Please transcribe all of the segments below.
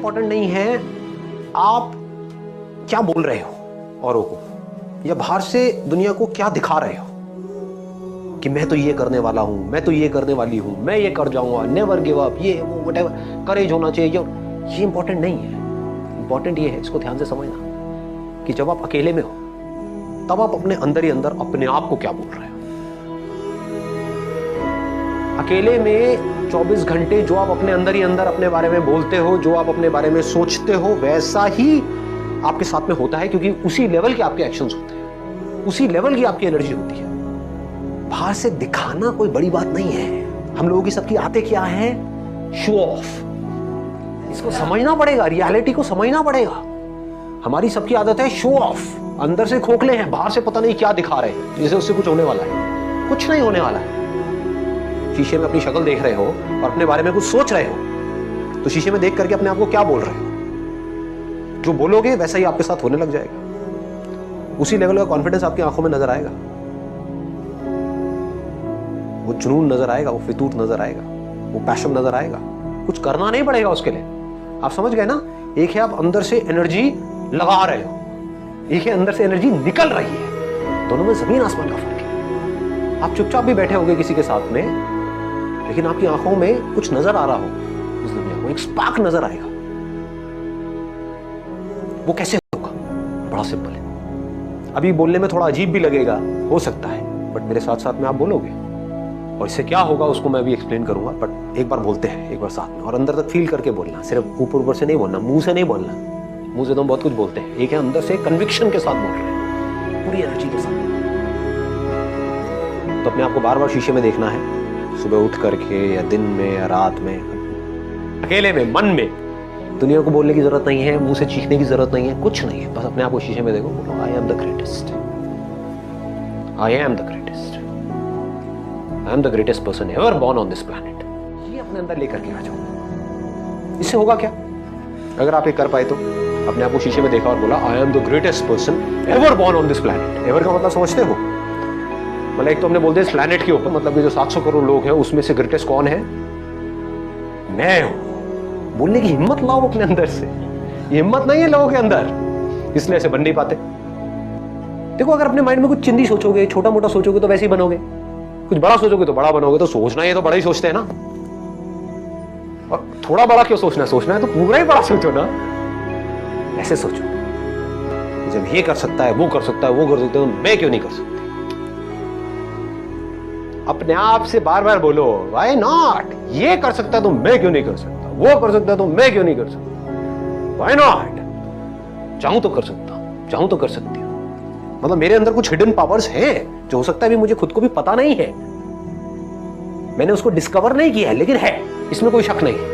Important नहीं है आप क्या बोल रहे हो औरों को, या बाहर से दुनिया को क्या दिखा रहे हो कि मैं तो ये करने वाला हूं, मैं तो ये करने वाली हूं, मैं ये कर जाऊंगा, नेवर गिव अप, ये वो व्हाटएवर, करेज होना चाहिए। ये इंपॉर्टेंट नहीं है। इंपॉर्टेंट ये है, इसको ध्यान से समझना, कि जब आप अकेले में हो तब आप अपने अंदर ही अंदर अपने आप को क्या बोल रहे हो। अकेले में 24 घंटे जो आप अपने अंदर ही अंदर अपने बारे में बोलते हो, जो आप अपने बारे में सोचते हो, वैसा ही आपके साथ में होता है, क्योंकि उसी लेवल के आपके एक्शंस होते हैं, उसी लेवल की आपकी एनर्जी होती है। बाहर से दिखाना कोई बड़ी बात नहीं है। हम लोगों की सबकी आदतें क्या है? Show off. इसको समझना पड़ेगा, रियलिटी को समझना पड़ेगा। हमारी सबकी आदत है शो ऑफ। अंदर से खोखले हैं, बाहर से पता नहीं क्या दिखा रहे हैं, जैसे उससे कुछ होने वाला है। कुछ नहीं होने वाला है। शीशे में अपनी शक्ल देख रहे हो और अपने बारे में कुछ सोच रहे हो, तो शीशे में देख करके अपने आप को क्या बोल रहे हो? जो बोलोगे वैसा ही आपके साथ होने लग जाएगा। उसी लेवल का कॉन्फिडेंस आपकी आंखों में नजर आएगा, वो जुनून नजर आएगा, वो फितूर नजर आएगा, वो पैशन नजर आएगा। कुछ करना नहीं पड़ेगा उसके लिए। आप समझ गए ना? एक है आप अंदर से एनर्जी लगा रहे हो, एक है अंदर से एनर्जी निकल रही है। दोनों में जमीन आसमान का फर्क है। आप चुपचाप भी बैठे होगे किसी के साथ में, लेकिन आपकी आंखों में कुछ नजर आ रहा हो, उस दुनिया को एक स्पार्क नजर आएगा। वो कैसे होगा? बड़ा सिंपल है। अभी बोलने में थोड़ा अजीब भी लगेगा, हो सकता है, बट मेरे साथ साथ में आप बोलोगे, और इससे क्या होगा उसको मैं भी एक्सप्लेन करूंगा। बट एक बार बोलते हैं, एक बार साथ में, और अंदर तक फील करके बोलना। सिर्फ ऊपर ऊपर से नहीं बोलना, मुंह से नहीं बोलना। मुंह से तो हम बहुत कुछ बोलते हैं, एक है अंदर से कन्विक्शन के साथ बोल रहे हैं, पूरी एनर्जी के साथ। तो अपने आप को बार बार शीशे में देखना है, सुबह उठ करके या दिन में या रात में, अकेले में, मन में। दुनिया को बोलने की जरूरत नहीं है, मुंह से चीखने की जरूरत नहीं है, कुछ नहीं है। बस अपने आप को शीशे में देखो, बोलो I am the greatest, I am the greatest, I am the greatest person ever born on this planet. ये अपने अंदर लेकर के आ जाओ। इससे होगा क्या? अगर आप ये कर पाए तो अपने आप को शीशे में देखा और बोला I am the greatest person ever born on this planet. Ever का मतलब समझते हो? मतलब एक तो हमने बोल दिया इस प्लैनेट के ऊपर, मतलब ये जो 700 करोड़ लोग हैं उसमें से ग्रेटेस्ट कौन है? मैं हूं। बोलने की हिम्मत लाओ अपने अंदर से। ये हिम्मत नहीं है लोगों के अंदर, इसलिए ऐसे बन नहीं पाते। देखो, अगर अपने माइंड में कुछ चिंदी सोचोगे, छोटा मोटा सोचोगे तो वैसे ही बनोगे, कुछ बड़ा सोचोगे तो बड़ा बनोगे। तो सोचना है तो बड़ा ही सोचते हैं ना, और थोड़ा बड़ा क्यों सोचना है? सोचना है तो पूरा ही बड़ा सोचो ना। ऐसे सोचो, जब ये कर सकता है, वो कर सकता है, वो कर सकता है, तो मैं क्यों नहीं कर सकती? अपने आप से बार बार बोलो व्हाई नॉट। ये कर सकता है तो मैं क्यों नहीं कर सकता? वो कर सकता है तो मैं क्यों नहीं कर सकता? Why not? चाहूं तो कर सकता हूं, चाहूं तो कर सकती हूं। मतलब मेरे अंदर कुछ हिडन पावर्स हैं जो हो सकता है अभी मुझे खुद को भी पता नहीं है, मैंने उसको डिस्कवर नहीं किया है, लेकिन है, इसमें कोई शक नहीं है,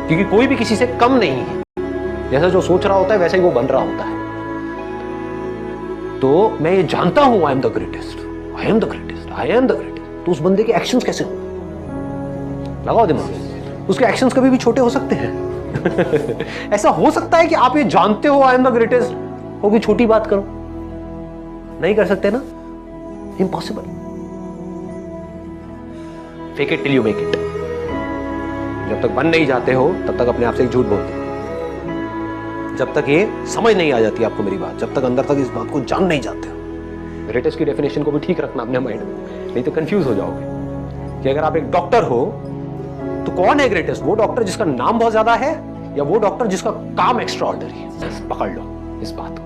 क्योंकि कोई भी किसी से कम नहीं है। जैसा जो सोच रहा होता है वैसा ही वो बन रहा होता है। तो मैं ये जानता हूं I am the greatest, I am the greatest, I am the greatest. तो उस बंदे के एक्शंस कैसे होंगे? लगाओ दिमाग में। उसके एक्शंस कभी भी छोटे हो सकते हैं। ऐसा हो सकता है कि आप ये जानते हो आई एम द ग्रेटेस्ट, हो कि छोटी बात करो, नहीं कर सकते ना, impossible. Fake it till you make it. जब तक बन नहीं जाते हो तब तक अपने आप से एक झूठ बोलते हो। जब तक ये समझ नहीं आ जाती आपको मेरी बात, जब तक अंदर तक इस बात को जान नहीं जाते हो। ग्रेटेस्ट की डेफिनेशन को भी ठीक रखना अपने माइंड में, नहीं तो कंफ्यूज हो जाओगे। कि अगर आप एक डॉक्टर हो तो कौन है ग्रेटेस्ट? वो डॉक्टर जिसका नाम बहुत ज्यादा है, या वो डॉक्टर जिसका काम एक्स्ट्रा ऑर्डिनरी है? पकड़ लो इस बात को।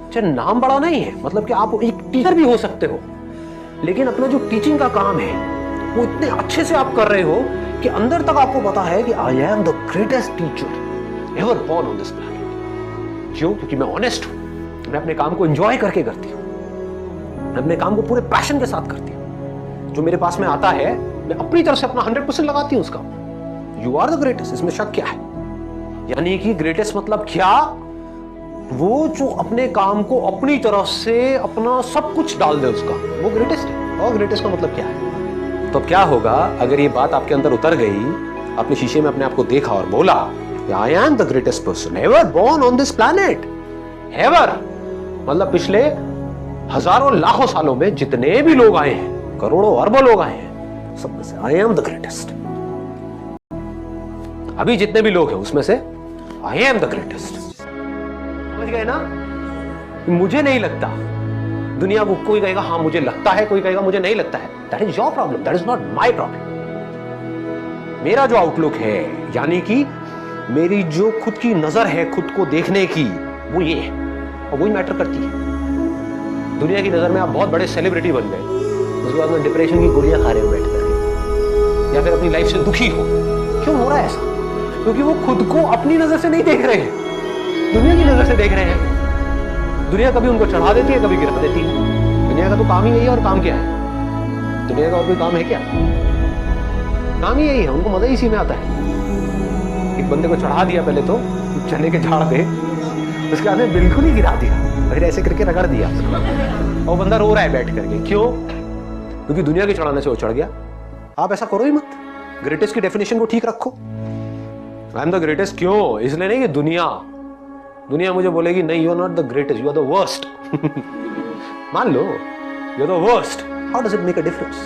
अच्छा, नाम बड़ा नहीं है, मतलब कि आप एक टीचर भी हो सकते हो, लेकिन अपना जो टीचिंग का काम है वो इतने अच्छे से आप कर रहे हो कि अंदर तक आपको पता है कि I am the greatest teacher ever born on this planet. क्यों? क्योंकि मैं ऑनेस्ट हूं, मैं अपने काम को एंजॉय करके करती हूं, मैं अपने काम को पूरे पैशन के साथ करती हूं। जो मेरे पास में आता है मैं अपनी तरफ से अपना 100% लगाती हूं उसका। यू आर द ग्रेटेस्ट, इसमें शक क्या है? यानी कि ग्रेटेस्ट मतलब क्या? वो जो अपने काम को अपनी तरफ से अपना सब कुछ डाल दे उसका, वो ग्रेटेस्ट है। और ग्रेटेस्ट का मतलब क्या है? तो अब क्या होगा अगर ये बात आपके अंदर उतर गई, आपने शीशे में अपने आप को देखा और बोला I am the greatest person ever born on this planet. Ever मतलब पिछले हजारों लाखों सालों में जितने भी लोग आए हैं, करोड़ों अरबों लोग आए हैं, सब में से आई एम द ग्रेटेस्ट। अभी जितने भी लोग हैं उसमें से आई एम द ग्रेटेस्ट। समझ गए ना? मुझे नहीं लगता। दुनिया को कोई कहेगा हाँ मुझे लगता है, कोई कहेगा मुझे नहीं लगता है। That is your problem, that is not my problem. मेरा जो आउटलुक है, यानी कि मेरी जो खुद की नजर है खुद को देखने की, वो ये है और वही मैटर करती है। दुनिया की नजर में आप बहुत बड़े सेलिब्रिटी बन गए, उसके बाद में डिप्रेशन की गोलियां खा रहे हो बैठ करके, या फिर अपनी लाइफ से दुखी हो। क्यों हो रहा है ऐसा? क्योंकि वो खुद को अपनी नजर से नहीं देख रहे हैं, दुनिया की नजर से देख रहे हैं। दुनिया कभी उनको चढ़ा देती है, कभी गिरा देती है। दुनिया का तो काम ही यही है। और काम क्या है? दुनिया का और कोई काम है क्या? काम ही यही है, उनको मजा ही इसी में आता है। एक बंदे को चढ़ा दिया पहले तो चने के झाड़ पे, उसके बाद में बिल्कुल ही गिरा दिया, फिर ऐसे करके रगड़ दिया और बंदा रो रहा है बैठ करके। क्यों? क्योंकि दुनिया के चढ़ाने से वो चढ़ गया। आप ऐसा करो ही मत। ग्रेटेस्ट की डेफिनेशन को ठीक रखो। आई एम द ग्रेटेस्ट क्यों? इसलिए नहीं कि दुनिया मुझे बोलेगी नहीं, you are not the greatest, you are the worst. मान लो you are the worst, how does it make a difference?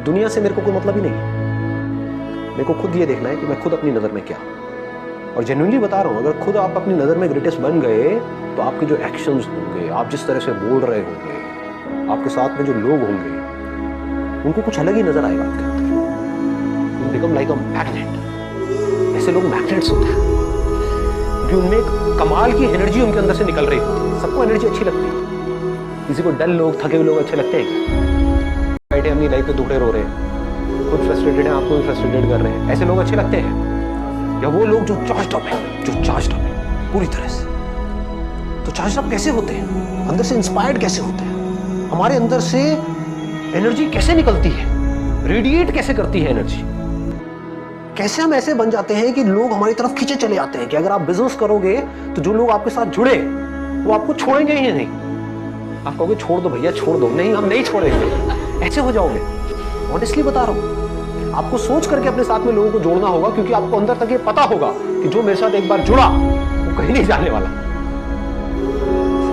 दुनिया से मेरे को कोई मतलब ही नहीं। मेरे को खुद ये देखना है कि मैं खुद अपनी नजर में क्या। और जेन्युइनली बता रहा हूं, अगर खुद आप अपनी नजर में ग्रेटेस्ट बन गए तो आपके जो एक्शंस होंगे, आप जिस तरह से बोल रहे होंगे, आपके साथ में जो लोग होंगे, उनको कुछ अलग ही नजर आएगा आपके अंदर। You become like a magnet. ऐसे लोग मैग्नेट्स होते हैं कि उनमें एक कमाल की एनर्जी उनके अंदर से निकल रही होती है। सबको एनर्जी अच्छी लगती है। किसी को डल लोग, थके हुए लोग अच्छे लगते हैं? बैठे अपनी लाइफ पे दुखड़े रो रहे हैं, खुद फ्रस्ट्रेटेड है, आपको भी फ्रस्ट्रेटेड कर रहे हैं, ऐसे लोग अच्छे लगते हैं? या वो लोग जो चार्ज्ड अप है पूरी तरह से? तो चार्ज्ड अप कैसे होते हैं? अंदर से इंस्पायर्ड कैसे होते हैं? हमारे अंदर से एनर्जी कैसे निकलती है? रेडिएट कैसे करती है एनर्जी? कैसे हम ऐसे बन जाते हैं कि लोग हमारी तरफ खींचे चले आते हैं कि अगर आप बिजनेस करोगे तो जो लोग आपके साथ जुड़े वो आपको छोड़ेंगे ही नहीं। आप कहोगे छोड़ दो भैया, छोड़ दो। नहीं, हम नहीं छोड़ेंगे। ऐसे हो जाओगे। ऑनेस्टली बता रहा हूं, आपको सोच करके अपने साथ में लोगों को जोड़ना होगा, क्योंकि आपको अंदर तक ये पता होगा कि जो मेरे साथ एक बार जुड़ा वो कहीं नहीं जाने वाला।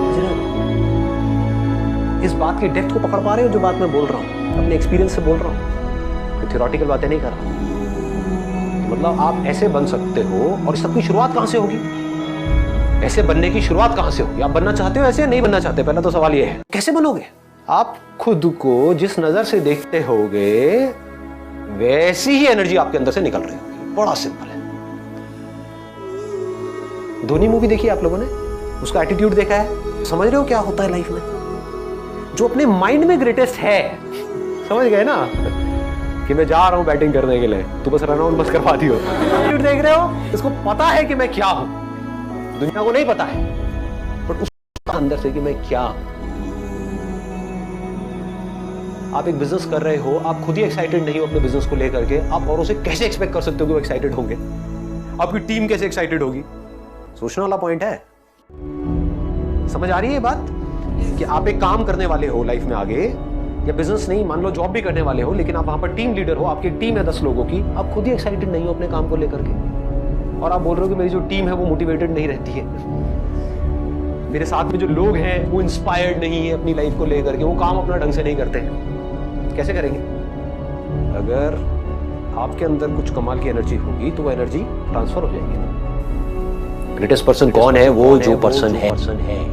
समझ रहे हो? इस बात की डेप्थ को पकड़ पा रहे हो जो बात मैं बोल रहा हूं? अपने एक्सपीरियंस से बोल रहा हूं, कोई थ्योरेटिकल बातें नहीं कर रहा। मतलब आप ऐसे बन सकते हो। और सबकी शुरुआत कहां से होगी? ऐसे बनने की शुरुआत कहां से होगी? आप बनना चाहते हो ऐसे या नहीं बनना चाहते? पहला तो सवाल ये है, कैसे बनोगे? आप खुद को जिस नजर से देखते होगे वैसी ही एनर्जी आपके अंदर से निकल रही होगी। बड़ा सिंपल है। धोनी मूवी देखी आप लोगों ने? उसका एटीट्यूड देखा है? समझ रहे हो क्या होता है लाइफ में? जो अपने माइंड में ग्रेटेस्ट है, समझ गए ना कि मैं जा रहा हूं बैटिंग करने के लिए, तू बस रन आउट बस करवा दियो। एटीट्यूड देख रहे हो? इसको पता है कि मैं क्या हूं। दुनिया को नहीं पता है, बट उसके अंदर से कि मैं क्या हूं। आप एक बिजनेस कर रहे हो, आप खुद ही एक्साइटेड नहीं हो अपने बिजनेस को लेकर के, आप औरों से कैसे एक्सपेक्ट कर सकते हो कि वो एक्साइटेड होंगे? आपकी टीम कैसे एक्साइटेड होगी? सोचने वाला पॉइंट है। समझ आ रही है ये बात कि आप एक काम करने वाले हो लाइफ में आगे, या बिजनेस नहीं, मान लो जॉब भी करने वाले हो, लेकिन आप वहां पर टीम लीडर हो, आपकी टीम है 10 लोगों की, आप खुद ही एक्साइटेड नहीं हो अपने काम को लेकर के, और आप बोल रहे हो कि मेरी जो टीम है वो मोटिवेटेड नहीं रहती है, मेरे साथ में जो लोग हैं वो इंस्पायर्ड नहीं है अपनी लाइफ को लेकर के, वो काम अपना ढंग से नहीं करते हैं। कैसे करेंगे? अगर आपके अंदर कुछ कमाल की एनर्जी होगी तो वो एनर्जी ट्रांसफर हो जाएगी। ग्रेटेस्ट पर्सन कौन है? वो जो पर्सन है।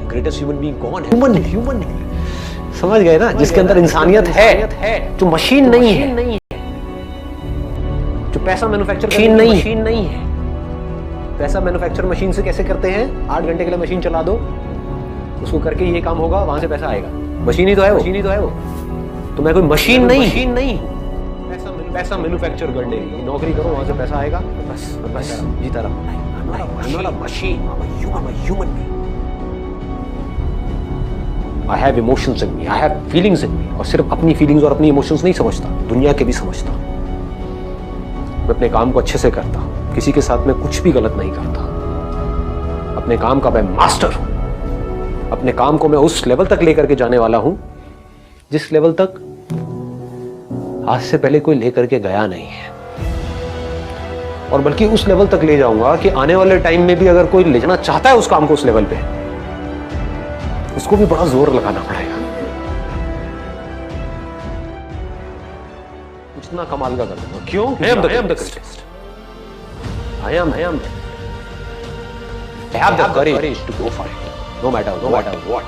ग्रेटेस्ट ह्यूमन बीइंग कौन है? ह्यूमन है। समझ गए ना? जिसके अंदर इंसानियत है, जो मशीन नहीं है, जो पैसा मैन्युफैक्चर मशीन नहीं है। पैसा मैन्युफैक्चर मशीन से कैसे करते हैं? 8 घंटे के लिए मशीन चला दो, उसको करके ये काम होगा, वहां से पैसा आएगा। मशीन ही तो है वो। तो मैं कोई मशीन नहीं हूं। पैसा मैन्युफैक्चर करने की नौकरी करो, वहां से पैसा आएगा, बस जीता रहा। Machine, human being. I have emotions in me, I have feelings in me. और सिर्फ अपनी फीलिंग्स और अपनी इमोशंस नहीं समझता, दुनिया के भी समझता। मैं अपने काम को अच्छे से करता, किसी के साथ में कुछ भी गलत नहीं करता। अपने काम का मैं मास्टर हूं। अपने काम को मैं उस लेवल तक लेकर के जाने वाला हूं जिस लेवल तक आज से पहले कोई लेकर के गया नहीं है, और बल्कि उस लेवल तक ले जाऊंगा कि आने वाले टाइम में भी अगर कोई ले जाना चाहता है उस काम को उस लेवल पे, उसको भी बड़ा जोर लगाना पड़ेगा। इतना कमाल का कर दूंगा। क्यों? I am the greatest. I am I have the courage to go for it, no matter what.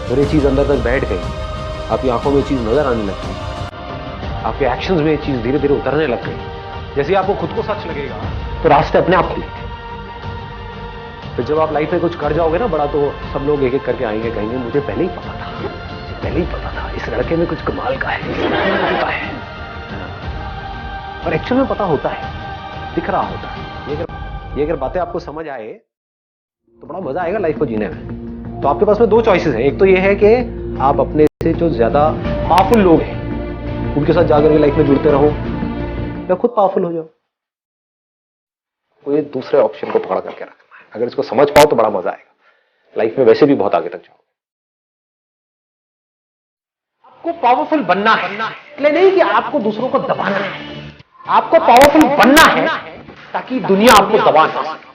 अगर ये चीज अंदर तक बैठ गई, आपकी आंखों में ये चीज नजर आने लग गई, आपके एक्शंस में ये चीज धीरे धीरे उतरने लग गई, जैसे आपको खुद को सच लगेगा तो रास्ते अपने आप खुलेंगे। फिर जब आप लाइफ में कुछ कर जाओगे ना बड़ा, तो सब लोग एक एक करके आएंगे, कहेंगे मुझे पहले ही पता था इस लड़के में कुछ कमाल का है। और एक्चुअल में पता होता है, दिख रहा होता है। ये अगर बातें आपको समझ आए तो बड़ा मजा आएगा लाइफ को जीने में। तो आपके पास में दो चॉइसेस हैं। एक तो ये है कि आप अपने से जो ज्यादा पावरफुल लोग हैं उनके साथ जाकर के लाइफ में जुड़ते रहो, या खुद पावरफुल हो जाओ। कोई दूसरे ऑप्शन को पकड़ करके रखना है। अगर इसको समझ पाओ तो बड़ा मजा आएगा, लाइफ में वैसे भी बहुत आगे तक जाओ। आपको पावरफुल बनना है, इसलिए नहीं कि आपको दूसरों को दबाना है। आपको पावरफुल बनना है ताकि दुनिया आपको दबा ना सके।